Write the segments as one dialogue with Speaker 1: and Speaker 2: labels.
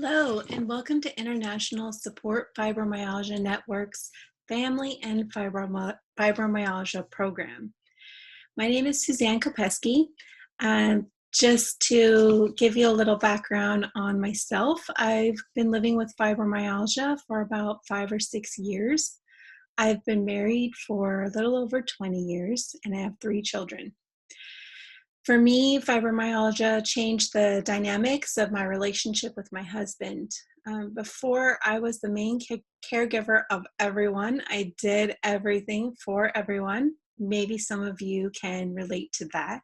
Speaker 1: Hello, and welcome to International Support Fibromyalgia Network's Family and Fibromyalgia program. My name is Suzanne Kopeski. Just to give you a little background on myself, I've been living with fibromyalgia for about 5 or 6 years. I've been married for a little over 20 years, and I have 3 children. For me, fibromyalgia changed the dynamics of my relationship with my husband. Before, I was the main caregiver of everyone. I did everything for everyone. Maybe some of you can relate to that.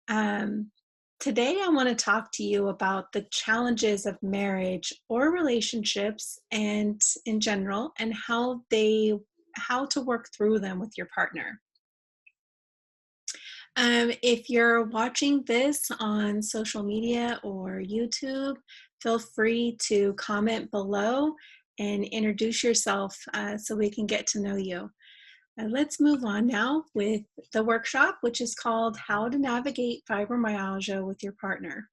Speaker 1: Um, Today, I want to talk to you about the challenges of marriage or relationships, and in general, and how to work through them with your partner. If you're watching this on social media or YouTube, feel free to comment below and introduce yourself so we can get to know you. Let's move on now with the workshop, which is called How to Navigate Fibromyalgia with Your Partner.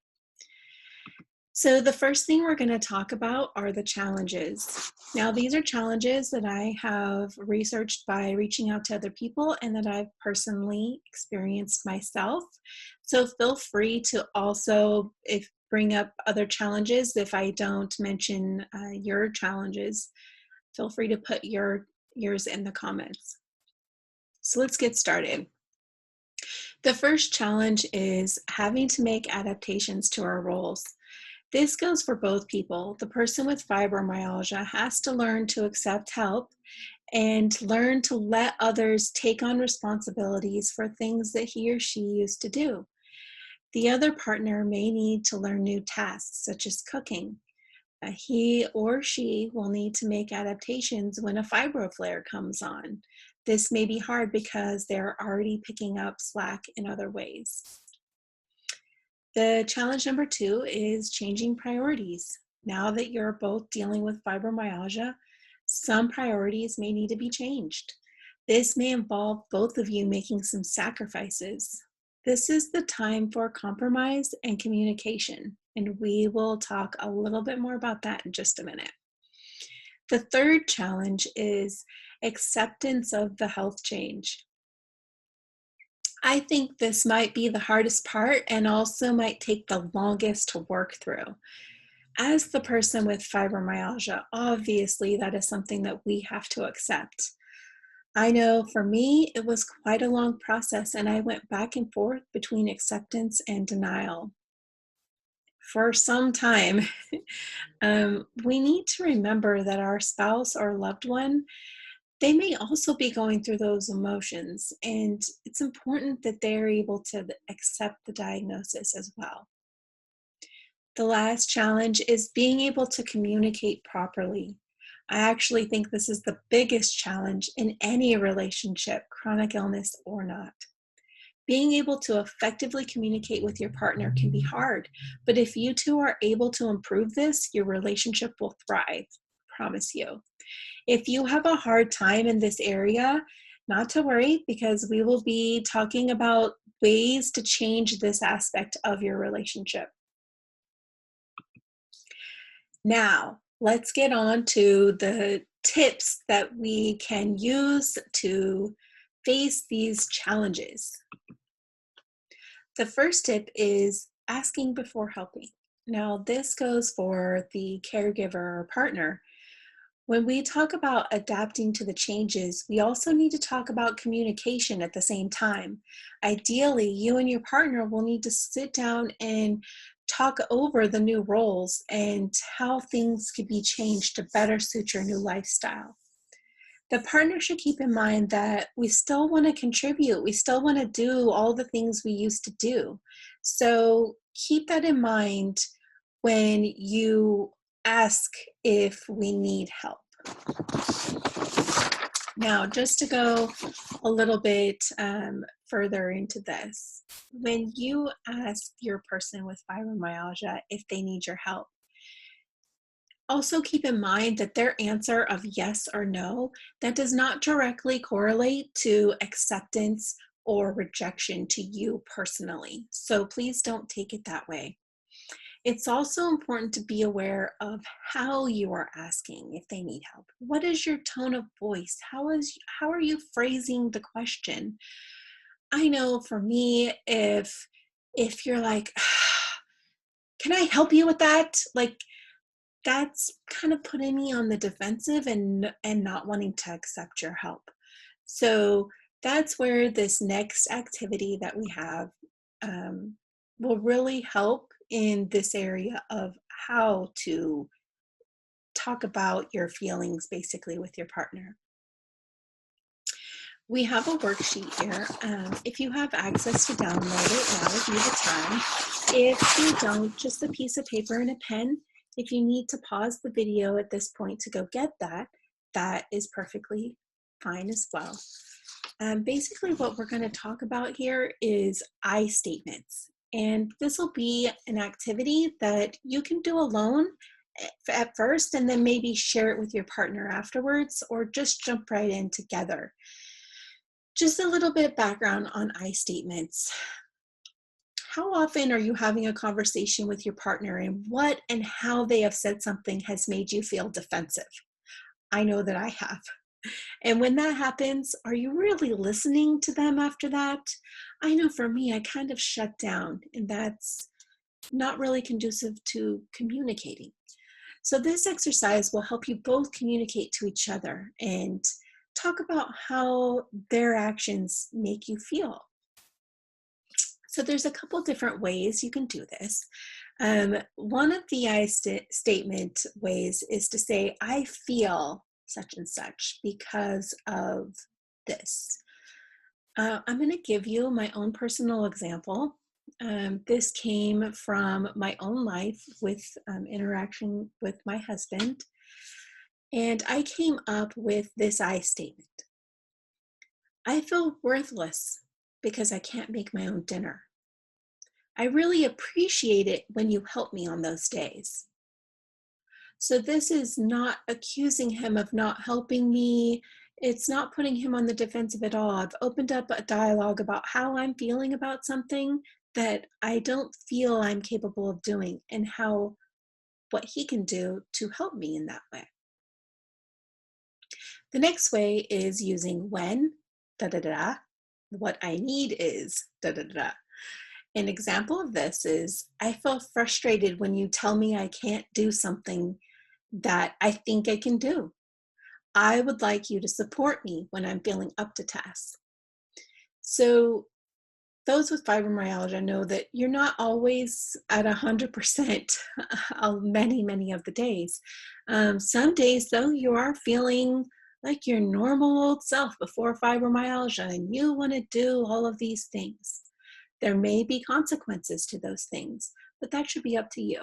Speaker 1: So the first thing we're going to talk about are the challenges. Now, these are challenges that I have researched by reaching out to other people and that I've personally experienced myself. So feel free to also bring up other challenges if I don't mention your challenges. Feel free to put yours in the comments. So let's get started. The first challenge is having to make adaptations to our roles. This goes for both people. The person with fibromyalgia has to learn to accept help and learn to let others take on responsibilities for things that he or she used to do. The other partner may need to learn new tasks, such as cooking. He or she will need to make adaptations when a fibro flare comes on. This may be hard because they're already picking up slack in other ways. The challenge number 2 is changing priorities. Now that you're both dealing with fibromyalgia, some priorities may need to be changed. This may involve both of you making some sacrifices. This is the time for compromise and communication, and we will talk a little bit more about that in just a minute. The third challenge is acceptance of the health change. I think this might be the hardest part and also might take the longest to work through. As the person with fibromyalgia, obviously that is something that we have to accept. I know for me, it was quite a long process and I went back and forth between acceptance and denial. For some time, we need to remember that our spouse or loved one, they may also be going through those emotions, and it's important that they're able to accept the diagnosis as well. The last challenge is being able to communicate properly. I actually think this is the biggest challenge in any relationship, chronic illness or not. Being able to effectively communicate with your partner can be hard, but if you two are able to improve this, your relationship will thrive, promise you. If you have a hard time in this area, not to worry, because we will be talking about ways to change this aspect of your relationship. Now, let's get on to the tips that we can use to face these challenges. The first tip is asking before helping. Now, this goes for the caregiver or partner. When we talk about adapting to the changes, we also need to talk about communication at the same time. Ideally, you and your partner will need to sit down and talk over the new roles and how things could be changed to better suit your new lifestyle. The partner should keep in mind that we still want to contribute. We still want to do all the things we used to do. So keep that in mind when you ask if we need help. Now, just to go a little bit further into this, when you ask your person with fibromyalgia if they need your help, also keep in mind that their answer of yes or no, that does not directly correlate to acceptance or rejection to you personally. So please don't take it that way. It's also important to be aware of how you are asking if they need help. What is your tone of voice? How are you phrasing the question? I know for me, if you're like, can I help you with that? Like, that's kind of putting me on the defensive and not wanting to accept your help. So that's where this next activity that we have um, will really help in this area of how to talk about your feelings basically with your partner. We have a worksheet here. If you have access to download it, now would be the time. If you don't, just a piece of paper and a pen. If you need to pause the video at this point to go get that, that is perfectly fine as well. Basically, what we're going to talk about here is I statements. And this will be an activity that you can do alone at first, and then maybe share it with your partner afterwards, or just jump right in together. Just a little bit of background on I statements. How often are you having a conversation with your partner, and what and how they have said something has made you feel defensive? I know that I have. And when that happens, are you really listening to them after that? I know for me, I kind of shut down, and that's not really conducive to communicating. So this exercise will help you both communicate to each other and talk about how their actions make you feel. So there's a couple different ways you can do this. One of the statement ways is to say, I feel such and such because of this. I'm going to give you my own personal example. This came from my own life with interaction with my husband. And I came up with this I statement. I feel worthless because I can't make my own dinner. I really appreciate it when you help me on those days. So this is not accusing him of not helping me. It's not putting him on the defensive at all. I've opened up a dialogue about how I'm feeling about something that I don't feel I'm capable of doing, and how what he can do to help me in that way. The next way is using when, da da da. What I need is da da da. An example of this is, I feel frustrated when you tell me I can't do something that I think I can do. I would like you to support me when I'm feeling up to tasks. So those with fibromyalgia know that you're not always at 100% many of the days. Some days, though, you are feeling like your normal old self before fibromyalgia, and you want to do all of these things. There may be consequences to those things, but that should be up to you.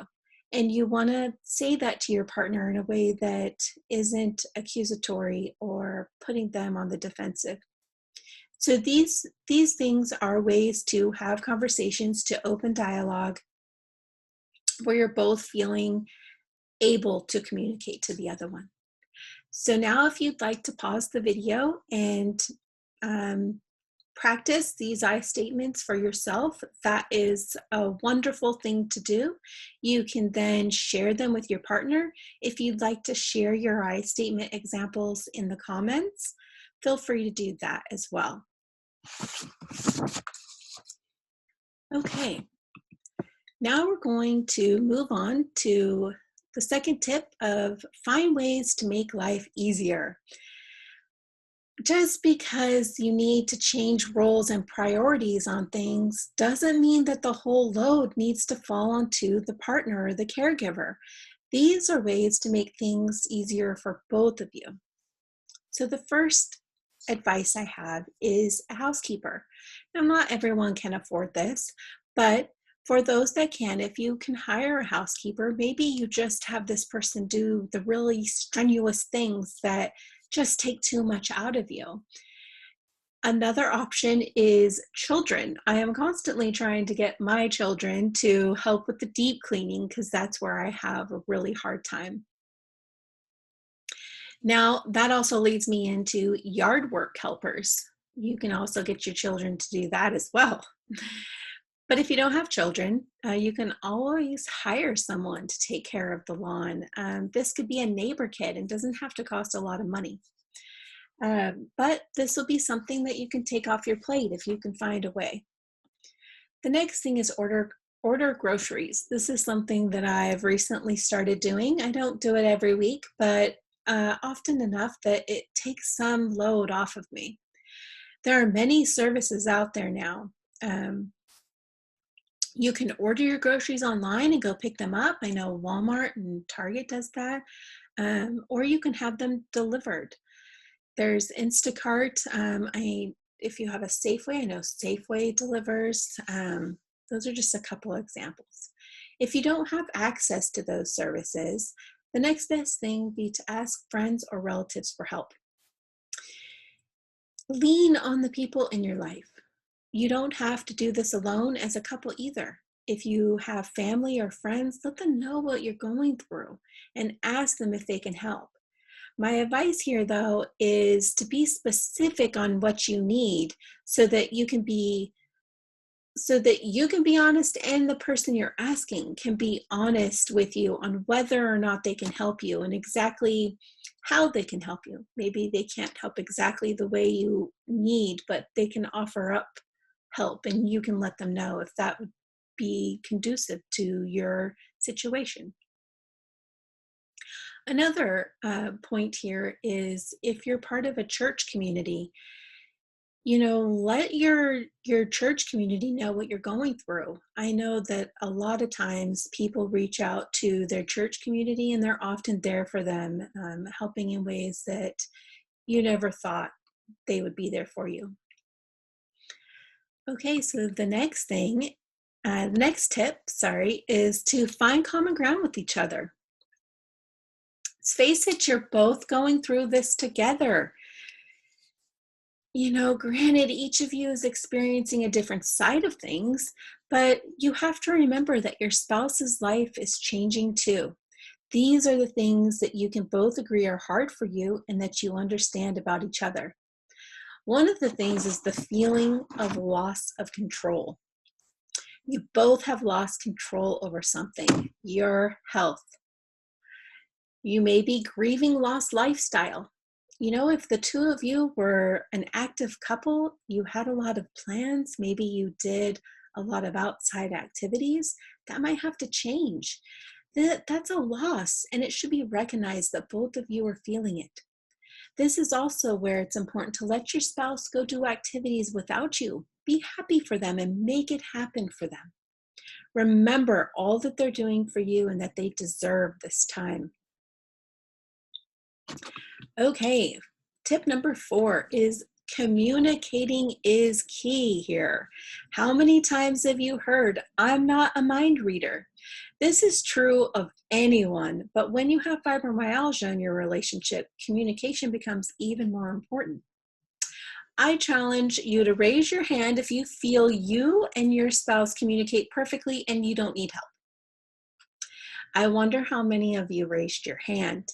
Speaker 1: And you want to say that to your partner in a way that isn't accusatory or putting them on the defensive. So these things are ways to have conversations, to open dialogue, where you're both feeling able to communicate to the other one. So now if you'd like to pause the video and practice these I statements for yourself, that is a wonderful thing to do. You can then share them with your partner. If you'd like to share your I statement examples in the comments, feel free to do that as well. Okay, now we're going to move on to the second tip of find ways to make life easier. Just because you need to change roles and priorities on things doesn't mean that the whole load needs to fall onto the partner or the caregiver. These are ways to make things easier for both of you. So the first advice I have is a housekeeper. Now, not everyone can afford this, but for those that can, if you can hire a housekeeper, maybe you just have this person do the really strenuous things that just take too much out of you. Another option is children. I am constantly trying to get my children to help with the deep cleaning because that's where I have a really hard time. Now, that also leads me into yard work helpers. You can also get your children to do that as well. But if you don't have children, you can always hire someone to take care of the lawn. This could be a neighbor kid and doesn't have to cost a lot of money. But this will be something that you can take off your plate if you can find a way. The next thing is order groceries. This is something that I've recently started doing. I don't do it every week, but often enough that it takes some load off of me. There are many services out there now. You can order your groceries online and go pick them up. I know Walmart and Target does that. Or you can have them delivered. There's Instacart. If you have a Safeway, I know Safeway delivers. Those are just a couple of examples. If you don't have access to those services, the next best thing would be to ask friends or relatives for help. Lean on the people in your life. You don't have to do this alone as a couple either. If you have family or friends, let them know what you're going through and ask them if they can help. My advice here, though, is to be specific on what you need so that you can be honest, and the person you're asking can be honest with you on whether or not they can help you and exactly how they can help you. Maybe they can't help exactly the way you need, but they can offer up help, and you can let them know if that would be conducive to your situation. Another point here is if you're part of a church community, let your church community know what you're going through. I know that a lot of times people reach out to their church community and they're often there for them, helping in ways that you never thought they would be there for you. Okay, so the next tip, is to find common ground with each other. Let's face it, you're both going through this together. Granted, each of you is experiencing a different side of things, but you have to remember that your spouse's life is changing too. These are the things that you can both agree are hard for you and that you understand about each other. One of the things is the feeling of loss of control. You both have lost control over something, your health. You may be grieving lost lifestyle. If the two of you were an active couple, you had a lot of plans, maybe you did a lot of outside activities, that might have to change. That's a loss, and it should be recognized that both of you are feeling it. This is also where it's important to let your spouse go do activities without you. Be happy for them and make it happen for them. Remember all that they're doing for you and that they deserve this time. Okay, tip number 4 is communicating is key here. How many times have you heard, "I'm not a mind reader"? This is true of anyone, but when you have fibromyalgia in your relationship, communication becomes even more important. I challenge you to raise your hand if you feel you and your spouse communicate perfectly and you don't need help. I wonder how many of you raised your hand.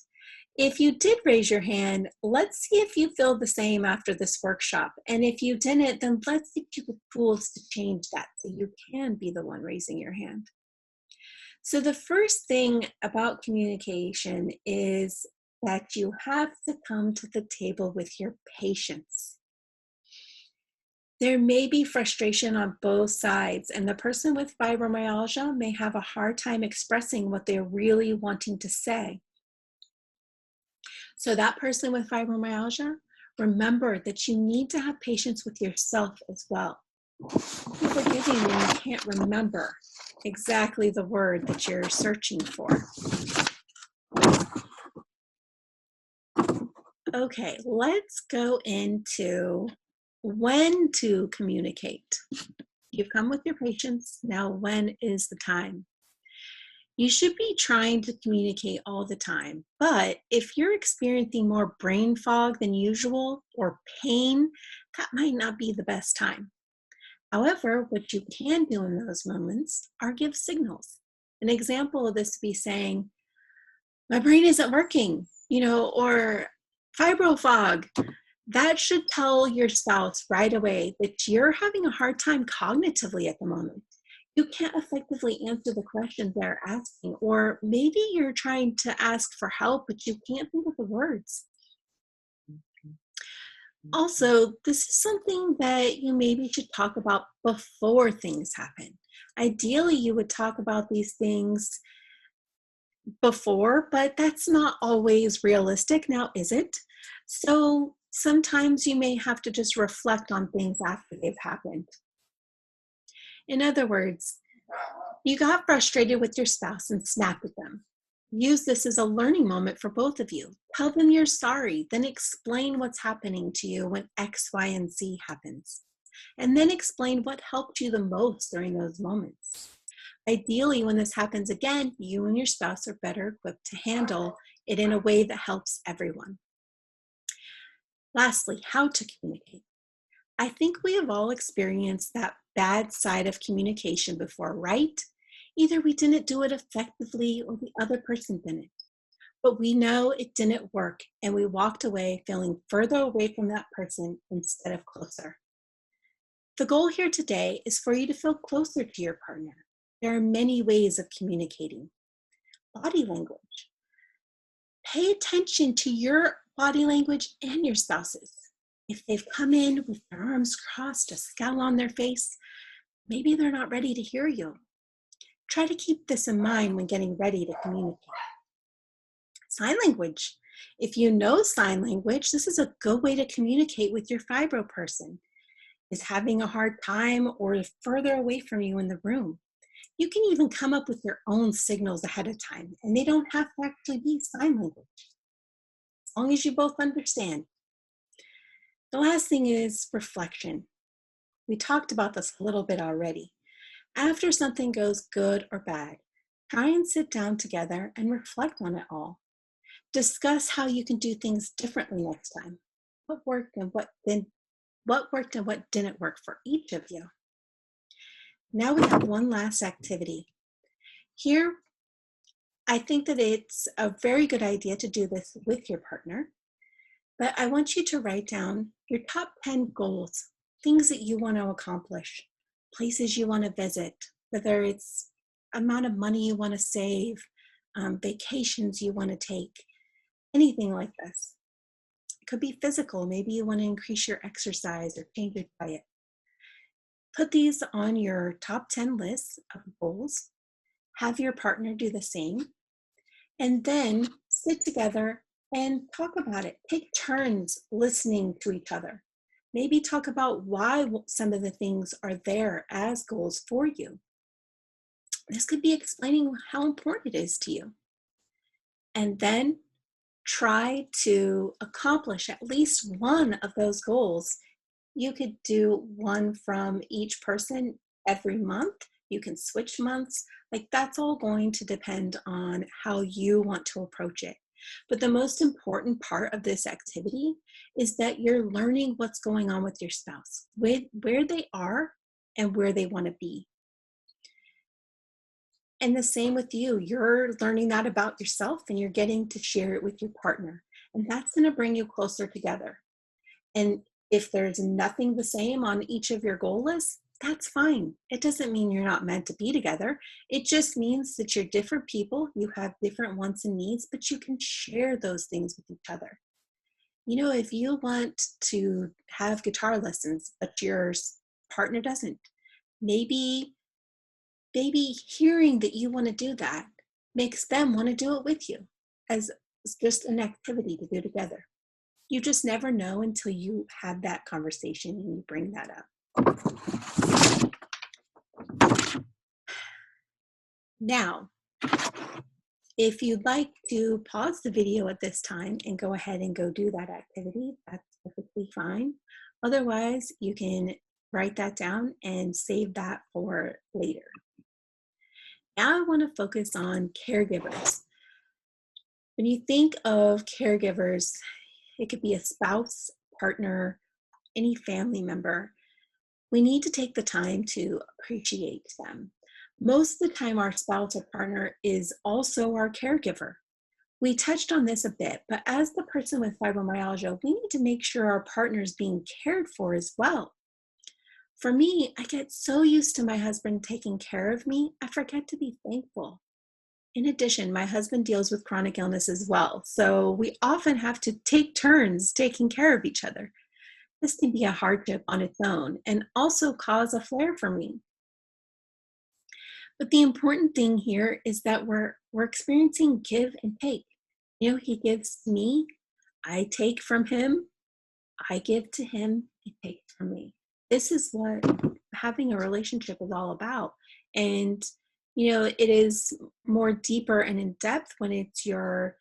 Speaker 1: If you did raise your hand, let's see if you feel the same after this workshop. And if you didn't, then let's see if you have tools to change that so you can be the one raising your hand. So the first thing about communication is that you have to come to the table with your patience. There may be frustration on both sides, and the person with fibromyalgia may have a hard time expressing what they're really wanting to say. So that person with fibromyalgia, remember that you need to have patience with yourself as well. Be forgiving when you can't remember exactly the word that you're searching for. Okay, let's go into when to communicate. You've come with your patience. Now, when is the time? You should be trying to communicate all the time, but if you're experiencing more brain fog than usual or pain, that might not be the best time. However, what you can do in those moments are give signals. An example of this would be saying, "My brain isn't working," or "fibro fog." That should tell your spouse right away that you're having a hard time cognitively at the moment. You can't effectively answer the questions they're asking, or maybe you're trying to ask for help, but you can't think of the words. Also, this is something that you maybe should talk about before things happen. Ideally, you would talk about these things before, but that's not always realistic now, is it? So sometimes you may have to just reflect on things after they've happened. In other words, you got frustrated with your spouse and snapped at them. Use this as a learning moment for both of you. Tell them you're sorry, then explain what's happening to you when X, Y, and Z happens. And then explain what helped you the most during those moments. Ideally, when this happens again, you and your spouse are better equipped to handle it in a way that helps everyone. Lastly, how to communicate. I think we have all experienced that bad side of communication before, right? Either we didn't do it effectively or the other person didn't. But we know it didn't work and we walked away feeling further away from that person instead of closer. The goal here today is for you to feel closer to your partner. There are many ways of communicating. Body language. Pay attention to your body language and your spouse's. If they've come in with their arms crossed, a scowl on their face, maybe they're not ready to hear you. Try to keep this in mind when getting ready to communicate. Sign language. If you know sign language, this is a good way to communicate with your fibro person. Is having a hard time or is further away from you in the room. You can even come up with your own signals ahead of time, and they don't have to actually be sign language, as long as you both understand. The last thing is reflection. We talked about this a little bit already. After something goes good or bad, try and sit down together and reflect on it all. Discuss how you can do things differently next time. What worked and what didn't work for each of you. Now we have one last activity. Here, I think that it's a very good idea to do this with your partner, but I want you to write down your top 10 goals, things that you want to accomplish, places you want to visit, whether it's amount of money you want to save, vacations you want to take, anything like this. It could be physical. Maybe you want to increase your exercise or change your diet. Put these on your top 10 lists of goals. Have your partner do the same. And then sit together and talk about it. Take turns listening to each other. Maybe talk about why some of the things are there as goals for you. This could be explaining how important it is to you. And then try to accomplish at least one of those goals. You could do one from each person every month. You can switch months. Like that's all going to depend on how you want to approach it. But the most important part of this activity is that you're learning what's going on with your spouse, where they are and where they want to be. And the same with you. You're learning that about yourself and you're getting to share it with your partner. And that's going to bring you closer together. And if there's nothing the same on each of your goal lists, that's fine. It doesn't mean you're not meant to be together. It just means that you're different people. You have different wants and needs, but you can share those things with each other. You know, if you want to have guitar lessons, but your partner doesn't, maybe hearing that you want to do that makes them want to do it with you as just an activity to do together. You just never know until you have that conversation and you bring that up. Now, if you'd like to pause the video at this time and go ahead and go do that activity, that's perfectly fine. Otherwise, you can write that down and save that for later. Now I want to focus on caregivers. When you think of caregivers, it could be a spouse, partner, any family member. We need to take the time to appreciate them. Most of the time, our spouse or partner is also our caregiver. We touched on this a bit, but as the person with fibromyalgia, we need to make sure our partner is being cared for as well. For me, I get so used to my husband taking care of me, I forget to be thankful. In addition, my husband deals with chronic illness as well, so we often have to take turns taking care of each other. This can be a hardship on its own and also cause a flare for me. But the important thing here is that we're experiencing give and take. He gives me, I take from him, I give to him, he takes from me. This is what having a relationship is all about. And it is more deeper and in depth when it's your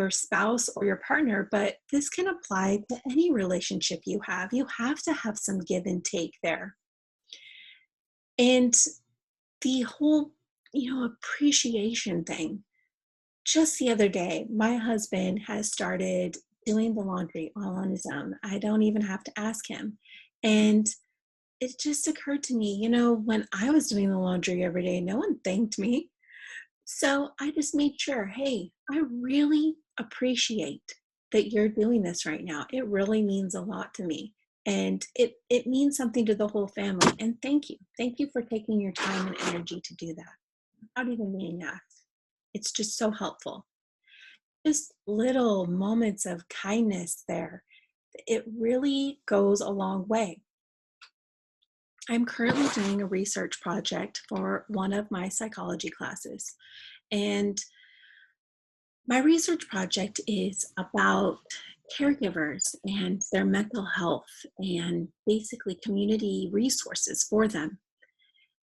Speaker 1: spouse or your partner, but this can apply to any relationship you have. You have to have some give and take there. And the whole, appreciation thing. Just the other day, my husband has started doing the laundry all on his own. I don't even have to ask him. And it just occurred to me, when I was doing the laundry every day, no one thanked me. So I just made sure, hey, I really appreciate that you're doing this right now. It really means a lot to me. And it means something to the whole family. And thank you. Thank you for taking your time and energy to do that without even being asked. It's just so helpful. Just little moments of kindness there. It really goes a long way. I'm currently doing a research project for one of my psychology classes. And my research project is about caregivers and their mental health and basically community resources for them.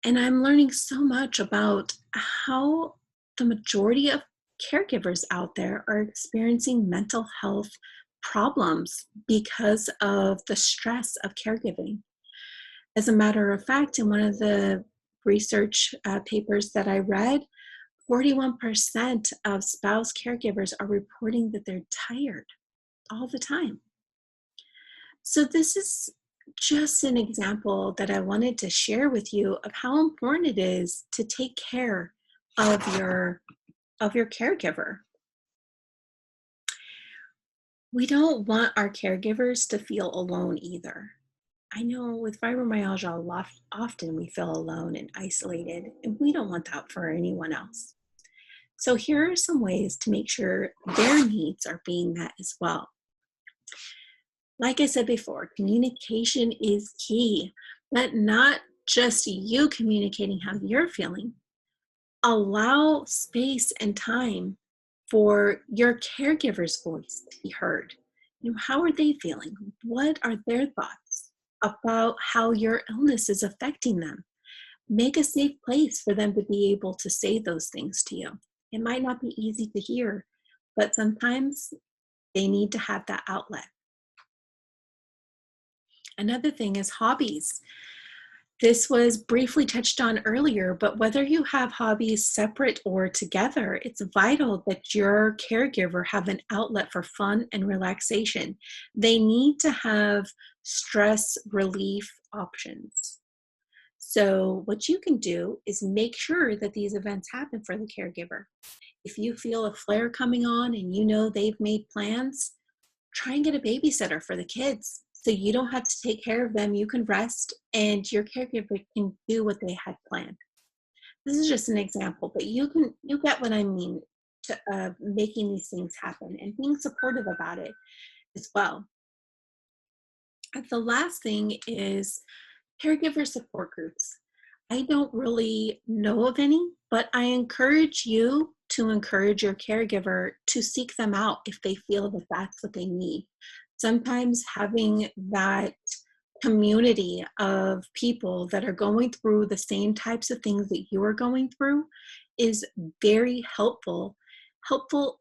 Speaker 1: And I'm learning so much about how the majority of caregivers out there are experiencing mental health problems because of the stress of caregiving. As a matter of fact, in one of the research papers that I read, 41% of spouse caregivers are reporting that they're tired all the time. So this is just an example that I wanted to share with you of how important it is to take care of your caregiver. We don't want our caregivers to feel alone either. I know with fibromyalgia, often we feel alone and isolated, and we don't want that for anyone else. So here are some ways to make sure their needs are being met as well. Like I said before, communication is key, but not just you communicating how you're feeling. Allow space and time for your caregiver's voice to be heard. How are they feeling? What are their thoughts about how your illness is affecting them? Make a safe place for them to be able to say those things to you. It might not be easy to hear, but sometimes they need to have that outlet. Another thing is hobbies. This was briefly touched on earlier, but whether you have hobbies separate or together, it's vital that your caregiver have an outlet for fun and relaxation. They need to have stress relief options. So what you can do is make sure that these events happen for the caregiver. If you feel a flare coming on and you know they've made plans, try and get a babysitter for the kids so you don't have to take care of them. You can rest and your caregiver can do what they had planned. This is just an example, but you get what I mean to making these things happen and being supportive about it as well. And the last thing is caregiver support groups. I don't really know of any, but I encourage you to encourage your caregiver to seek them out if they feel that that's what they need. Sometimes having that community of people that are going through the same types of things that you are going through is very helpful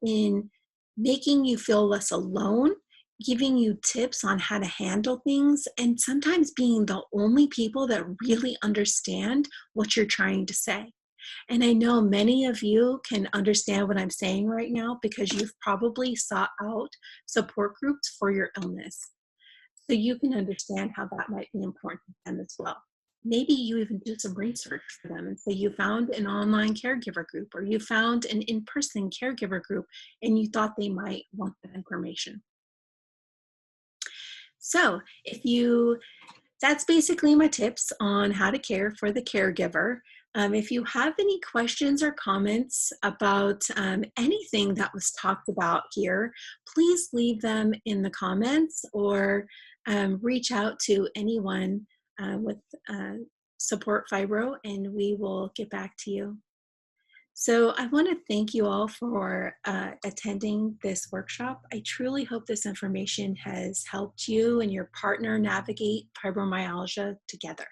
Speaker 1: in making you feel less alone, giving you tips on how to handle things, and sometimes being the only people that really understand what you're trying to say. And I know many of you can understand what I'm saying right now because you've probably sought out support groups for your illness. So you can understand how that might be important to them as well. Maybe you even do some research for them and say you found an online caregiver group or you found an in-person caregiver group and you thought they might want that information. So if you That's basically my tips on how to care for the caregiver. If you have any questions or comments about anything that was talked about here, please leave them in the comments or reach out to anyone with uh, Support Fibro and we will get back to you. So I want to thank you all for attending this workshop. I truly hope this information has helped you and your partner navigate fibromyalgia together.